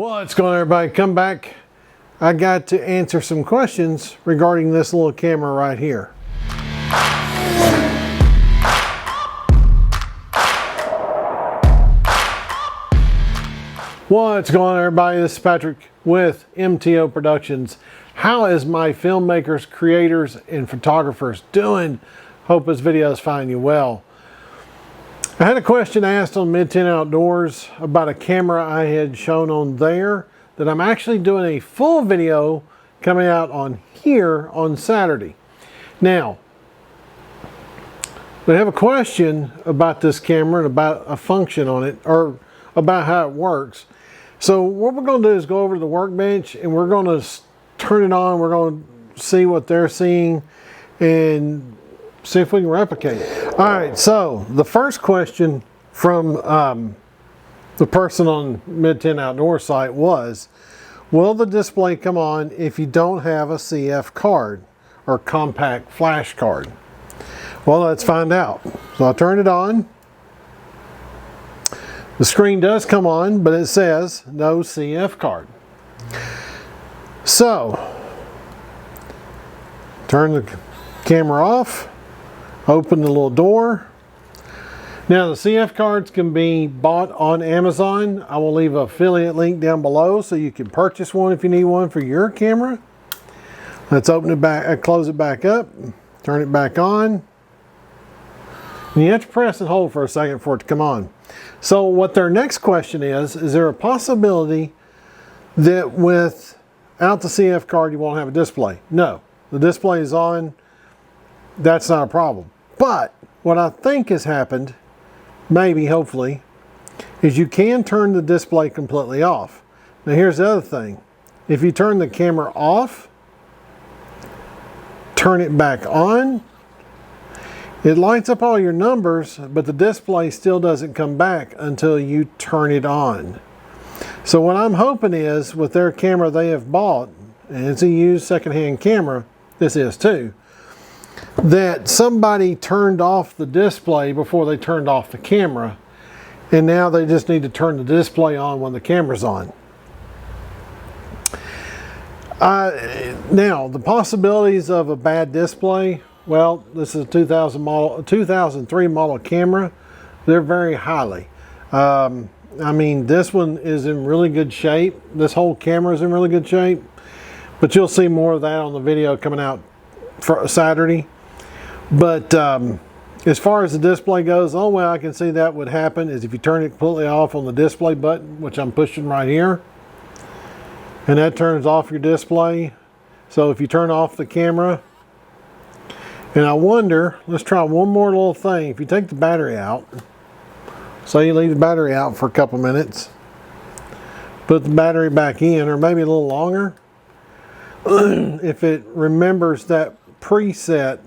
What's going on, everybody? Come back. I got to answer some questions regarding this little camera right here. What's going on, everybody? This is Patrick with MTO Productions. How is my filmmakers, creators, and photographers doing? Hope this video is finding you well. I had a question asked on Mid-10 Outdoors about a camera I had shown on there that I'm actually doing a full video coming out on here on Saturday. Now, they have a question about this camera and about a function on it, or about how it works. So what we're going to do is go over to the workbench and we're going to turn it on. We're going to see what they're seeing and see if we can replicate it. All right, so the first question from the person on Mid-10 Outdoors site was, will the display come on if you don't have a CF card or compact flash card? Well, let's find out. So I'll turn it on. The screen does come on, but it says no CF card. So, turn the camera off, open the little door. Now the CF cards can be bought on Amazon. I will leave an affiliate link down below so you can purchase one if you need one for your camera. Let's open it back, close it back up, turn it back on. And you have to press and hold for a second for it to come on. So what their next question is there a possibility that without the CF card you won't have a display? No, the display is on. That's not a problem. But what I think has happened, maybe, hopefully, is you can turn the display completely off. Now here's the other thing. If you turn the camera off, turn it back on, it lights up all your numbers, but the display still doesn't come back until you turn it on. So what I'm hoping is, with their camera they have bought, and it's a used secondhand camera, this is too, that somebody turned off the display before they turned off the camera, and now they just need to turn the display on when the camera's on. Now, the possibilities of a bad display, well, this is a 2003 model camera. They're very highly. I mean, this one is in really good shape. This whole camera is in really good shape, but you'll see more of that on the video coming out for Saturday. But as far as the display goes, the only way I can see that would happen is if you turn it completely off on the display button, which I'm pushing right here, and that turns off your display. So if you turn off the camera, and I wonder, let's try one more little thing. If you take the battery out, say you leave the battery out for a couple minutes, put the battery back in, or maybe a little longer, if it remembers that preset,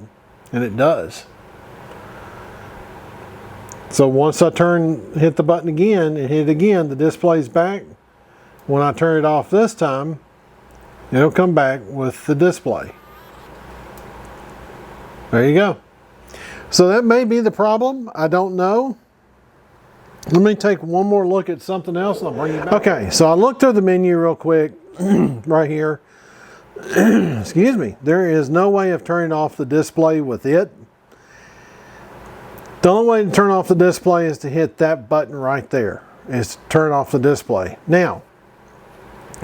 and it does. So once I hit the button again and hit it again, the display's back. When I turn it off this time, it'll come back with the display. There you go. So that may be the problem. I don't know. Let me take one more look at something else and I'll bring you back. Okay, so I looked through the menu real quick right here. Excuse me. There is no way of turning off the display with it. The only way to turn off the display is to hit that button right there. Is to turn off the display. Now,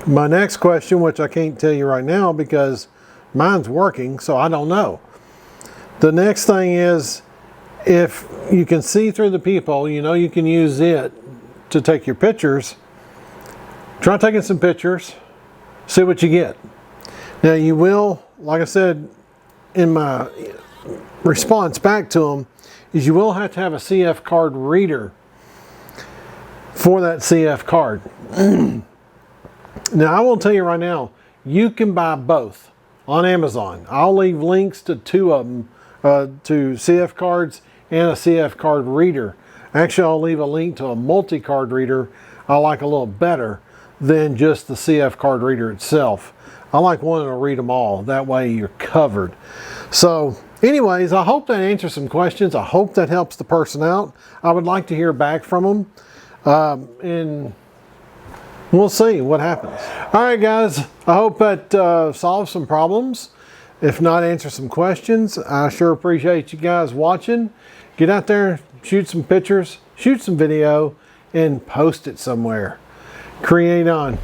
my next question, which I can't tell you right now because mine's working, so I don't know. The next thing is, if you can see through the peephole, you know you can use it to take your pictures. Try taking some pictures, see what you get. Now you will, like I said in my response back to them, is you will have to have a CF card reader for that CF card. Now I will tell you right now, you can buy both on Amazon. I'll leave links to two of them, to CF cards and a CF card reader. Actually, I'll leave a link to a multi-card reader I like a little better than just the CF card reader itself. I like one that'll read them all. That way you're covered. So anyways, I hope that answers some questions. I hope that helps the person out. I would like to hear back from them. And We'll see what happens. All right, guys. I hope that solves some problems. If not, answer some questions. I sure appreciate you guys watching. Get out there, shoot some pictures, shoot some video, and post it somewhere. Create on.